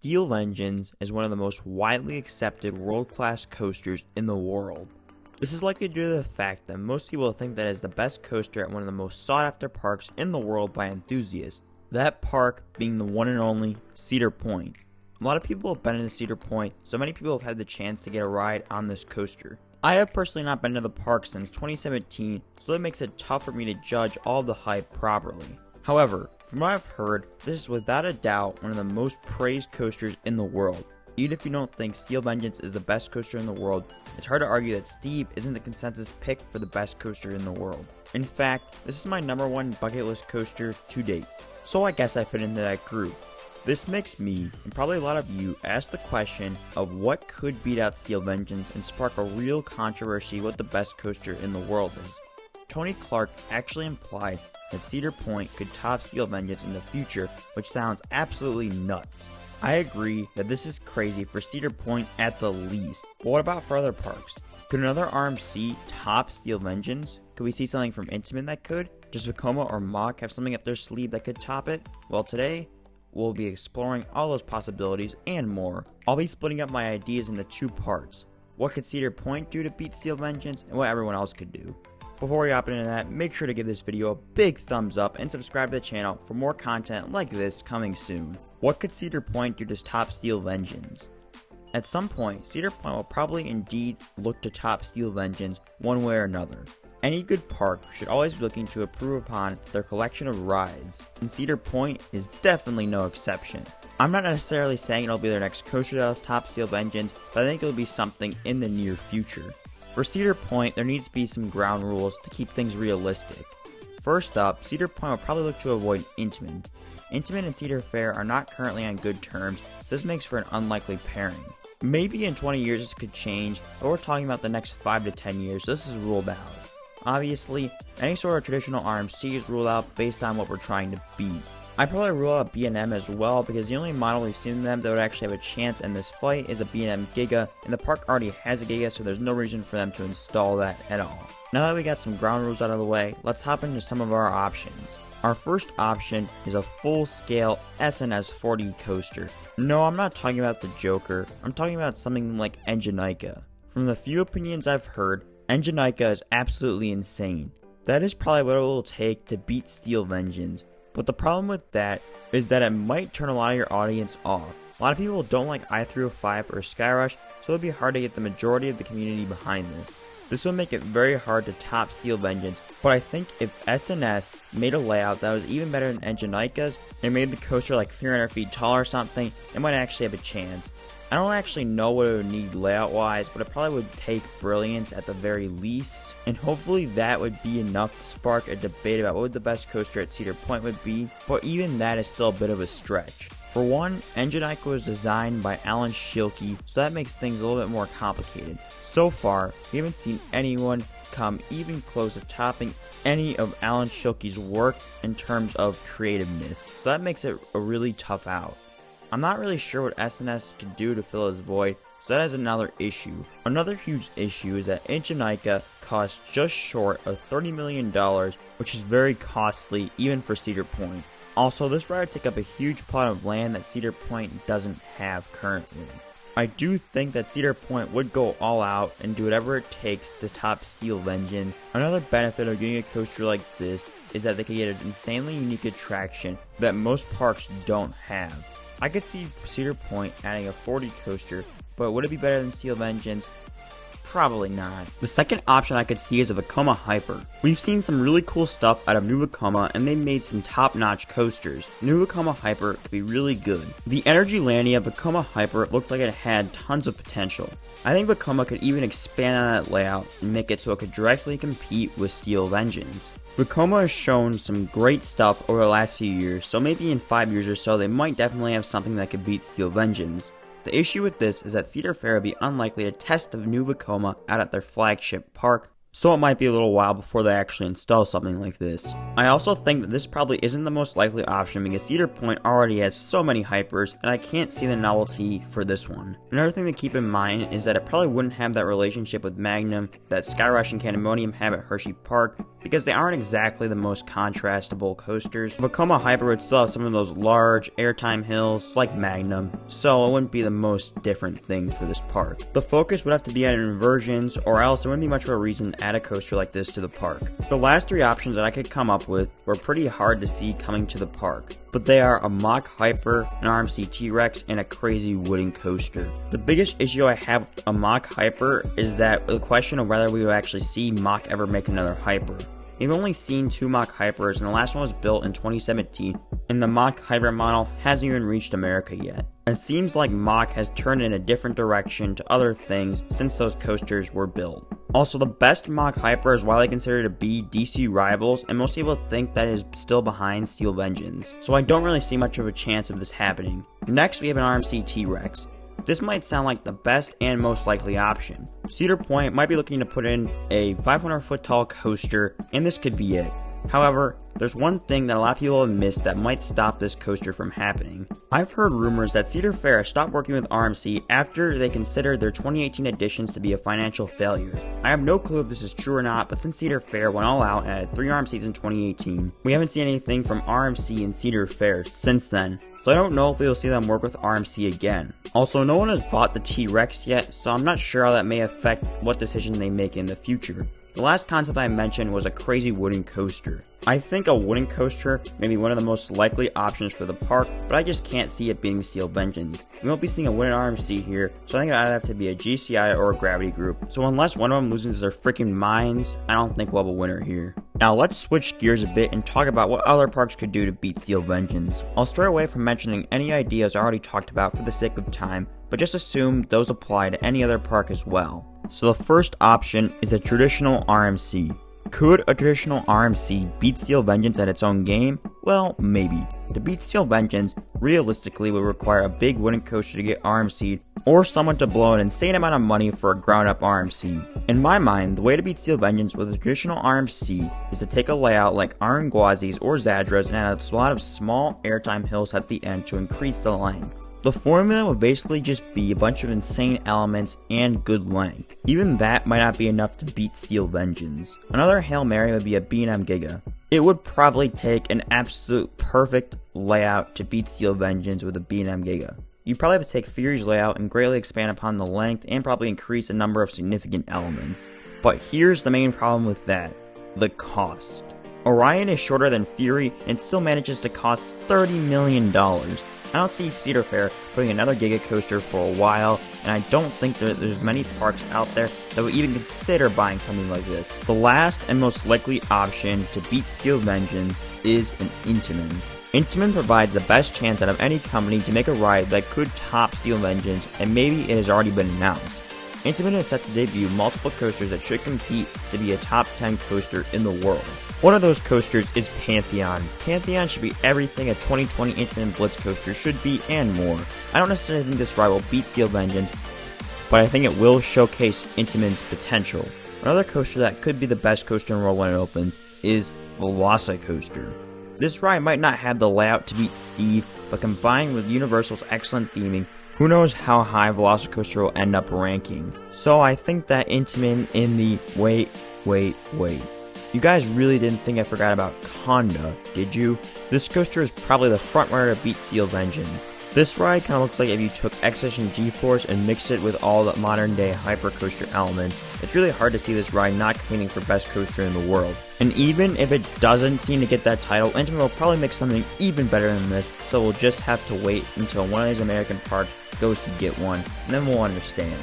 Steel Vengeance is one of the most widely accepted world-class coasters in the world. This is likely due to the fact that most people think that it is the best coaster at one of the most sought-after parks in the world by enthusiasts, that park being the one and only Cedar Point. A lot of people have been to Cedar Point, so many people have had the chance to get a ride on this coaster. I have personally not been to the park since 2017, so it makes it tough for me to judge all the hype properly. However, from what I've heard, this is without a doubt one of the most praised coasters in the world. Even if you don't think Steel Vengeance is the best coaster in the world, it's hard to argue that Steve isn't the consensus pick for the best coaster in the world. In fact, this is my #1 bucket list coaster to date, so I guess I fit into that group. This makes me, and probably a lot of you, ask the question of what could beat out Steel Vengeance and spark a real controversy what the best coaster in the world is. Tony Clark actually implied that Cedar Point could top Steel Vengeance in the future, which sounds absolutely nuts. I agree that this is crazy for Cedar Point at the least, but what about for other parks? Could another RMC top Steel Vengeance? Could we see something from Intamin that could? Does Vekoma or Mach have something up their sleeve that could top it? Well, today, we'll be exploring all those possibilities and more. I'll be splitting up my ideas into 2 parts. What could Cedar Point do to beat Steel Vengeance, and what everyone else could do. Before we hop into that, make sure to give this video a big thumbs up and subscribe to the channel for more content like this coming soon. What could Cedar Point do to top Steel Vengeance? At some point, Cedar Point will probably indeed look to top Steel Vengeance one way or another. Any good park should always be looking to improve upon their collection of rides, and Cedar Point is definitely no exception. I'm not necessarily saying it'll be their next coaster that'll top Steel Vengeance, but I think it'll be something in the near future. For Cedar Point, there needs to be some ground rules to keep things realistic. First up, Cedar Point will probably look to avoid Intamin. Intamin and Cedar Fair are not currently on good terms, this makes for an unlikely pairing. Maybe in 20 years this could change, but we're talking about the next 5 to 10 years, so this is ruled out. Obviously, any sort of traditional RMC is ruled out based on what we're trying to beat. I'd probably rule out B&M as well, because the only model we've seen in them that would actually have a chance in this fight is a B&M Giga, and the park already has a Giga, so there's no reason for them to install that at all. Now that we got some ground rules out of the way, let's hop into some of our options. Our first option is a full-scale SNS 4D coaster. No, I'm not talking about the Joker, I'm talking about something like Engineika. From the few opinions I've heard, Engineika is absolutely insane. That is probably what it will take to beat Steel Vengeance. But the problem with that is that it might turn a lot of your audience off. A lot of people don't like I-305 or Skyrush, so it would be hard to get the majority of the community behind this. This would make it very hard to top Steel Vengeance, but I think if SNS made a layout that was even better than Engineika's, and made the coaster like 300 feet tall or something, it might actually have a chance. I don't actually know what it would need layout wise, but it probably would take brilliance at the very least, and hopefully that would be enough to spark a debate about what the best coaster at Cedar Point would be, but even that is still a bit of a stretch. For one, Engineika was designed by Alan Schilke, so that makes things a little bit more complicated. So far, we haven't seen anyone come even close to topping any of Alan Schilke's work in terms of creativeness, so that makes it a really tough out. I'm not really sure what SNS can do to fill his void, so that is another issue. Another huge issue is that Engineika costs just short of $30 million, which is very costly even for Cedar Point. Also, this ride would take up a huge plot of land that Cedar Point doesn't have currently. I do think that Cedar Point would go all out and do whatever it takes to top Steel Vengeance. Another benefit of getting a coaster like this is that they could get an insanely unique attraction that most parks don't have. I could see Cedar Point adding a 4D coaster, but would it be better than Steel Vengeance? Probably not. The second option I could see is a Vekoma Hyper. We've seen some really cool stuff out of New Vekoma, and they made some top-notch coasters. New Vekoma Hyper could be really good. The Energy Landia Vekoma Hyper looked like it had tons of potential. I think Vekoma could even expand on that layout and make it so it could directly compete with Steel Vengeance. Vekoma has shown some great stuff over the last few years, so maybe in 5 years or so they might definitely have something that could beat Steel Vengeance. The issue with this is that Cedar Fair would be unlikely to test the new Vekoma out at their flagship park, so it might be a little while before they actually install something like this. I also think that this probably isn't the most likely option because Cedar Point already has so many hypers, and I can't see the novelty for this one. Another thing to keep in mind is that it probably wouldn't have that relationship with Magnum that Skyrush and Candemonium have at Hershey Park, because they aren't exactly the most contrastable coasters. Vekoma Hyper would still have some of those large airtime hills like Magnum, so it wouldn't be the most different thing for this park. The focus would have to be on inversions, or else there wouldn't be much of a reason to add a coaster like this to the park. The last three options that I could come up with were pretty hard to see coming to the park, but they are a Mach Hyper, an RMC T-Rex, and a crazy wooden coaster. The biggest issue I have with a Mach Hyper is that the question of whether we will actually see Mach ever make another Hyper. We've only seen 2 Mach Hypers, and the last one was built in 2017, and the Mach Hyper model hasn't even reached America yet. It seems like Mach has turned in a different direction to other things since those coasters were built. Also, the best Mach Hyper is widely considered to be DC Rivals, and most people think that is still behind Steel Vengeance, so I don't really see much of a chance of this happening. Next, we have an RMC T-Rex. This might sound like the best and most likely option. Cedar Point might be looking to put in a 500 foot tall coaster, and this could be it. However, there's one thing that a lot of people have missed that might stop this coaster from happening. I've heard rumors that Cedar Fair stopped working with RMC after they considered their 2018 editions to be a financial failure. I have no clue if this is true or not, but since Cedar Fair went all out and added 3 RMCs in 2018, we haven't seen anything from RMC and Cedar Fair since then. So I don't know if we will see them work with RMC again. Also, no one has bought the T-Rex yet, so I'm not sure how that may affect what decision they make in the future. The last concept I mentioned was a crazy wooden coaster. I think a wooden coaster may be one of the most likely options for the park, but I just can't see it being Steel Vengeance. We won't be seeing a wooden RMC here, so I think it either have to be a GCI or a Gravity Group. So unless one of them loses their freaking minds, I don't think we'll have a winner here. Now let's switch gears a bit and talk about what other parks could do to beat Steel Vengeance. I'll stray away from mentioning any ideas I already talked about for the sake of time, but just assume those apply to any other park as well. So the first option is a traditional RMC. Could a traditional RMC beat Steel Vengeance at its own game? Well, maybe. To beat Steel Vengeance, realistically would require a big wooden coaster to get RMC'd, or someone to blow an insane amount of money for a ground-up RMC. In my mind, the way to beat Steel Vengeance with a traditional RMC is to take a layout like Aranguazzi's or Zadra's and add a lot of small airtime hills at the end to increase the length. The formula would basically just be a bunch of insane elements and good length. Even that might not be enough to beat Steel Vengeance. Another Hail Mary would be a B&M Giga. It would probably take an absolute perfect layout to beat Steel Vengeance with a B&M Giga. You'd probably have to take Fury's layout and greatly expand upon the length and probably increase the number of significant elements. But here's the main problem with that: the cost. Orion is shorter than Fury and still manages to cost $30 million. I don't see Cedar Fair putting another Giga coaster for a while, and I don't think that there's many parks out there that would even consider buying something like this. The last and most likely option to beat Steel Vengeance is an Intamin. Intamin provides the best chance out of any company to make a ride that could top Steel Vengeance, and maybe it has already been announced. Intamin is set to debut multiple coasters that should compete to be a top 10 coaster in the world. One of those coasters is Pantheon. Pantheon should be everything a 2020 Intamin Blitz coaster should be and more. I don't necessarily think this ride will beat Steel Vengeance, but I think it will showcase Intamin's potential. Another coaster that could be the best coaster in the world when it opens is Velocicoaster. This ride might not have the layout to beat Steve, but combined with Universal's excellent theming, who knows how high Velocicoaster will end up ranking. So I think that Intamin in the wait. You guys really didn't think I forgot about Conda, did you? This coaster is probably the front runner to beat Steel Vengeance. This ride kind of looks like if you took X-Fish and G-Force and mixed it with all the modern day hypercoaster elements. It's really hard to see this ride not competing for best coaster in the world. And even if it doesn't seem to get that title, Intamin will probably make something even better than this, so we'll just have to wait until one of these American parks goes to get one, and then we'll understand.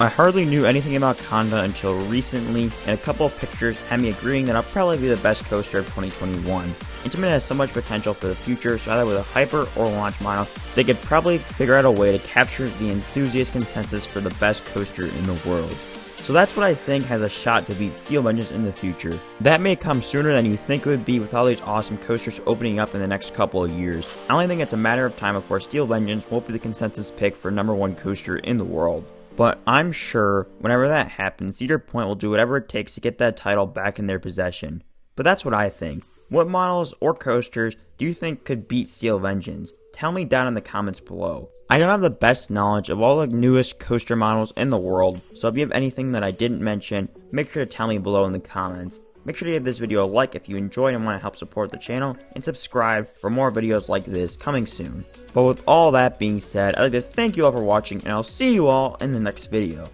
I hardly knew anything about Conda until recently, and a couple of pictures had me agreeing that I'll probably be the best coaster of 2021. Intamin has so much potential for the future, so either with a hyper or launch model, they could probably figure out a way to capture the enthusiast consensus for the best coaster in the world. So that's what I think has a shot to beat Steel Vengeance in the future. That may come sooner than you think it would be with all these awesome coasters opening up in the next couple of years. I only think it's a matter of time before Steel Vengeance won't be the consensus pick for #1 coaster in the world. But I'm sure whenever that happens, Cedar Point will do whatever it takes to get that title back in their possession. But that's what I think. What models or coasters do you think could beat Steel Vengeance? Tell me down in the comments below. I don't have the best knowledge of all the newest coaster models in the world, so if you have anything that I didn't mention, make sure to tell me below in the comments. Make sure to give this video a like if you enjoyed and want to help support the channel, and subscribe for more videos like this coming soon. But with all that being said, I'd like to thank you all for watching, and I'll see you all in the next video.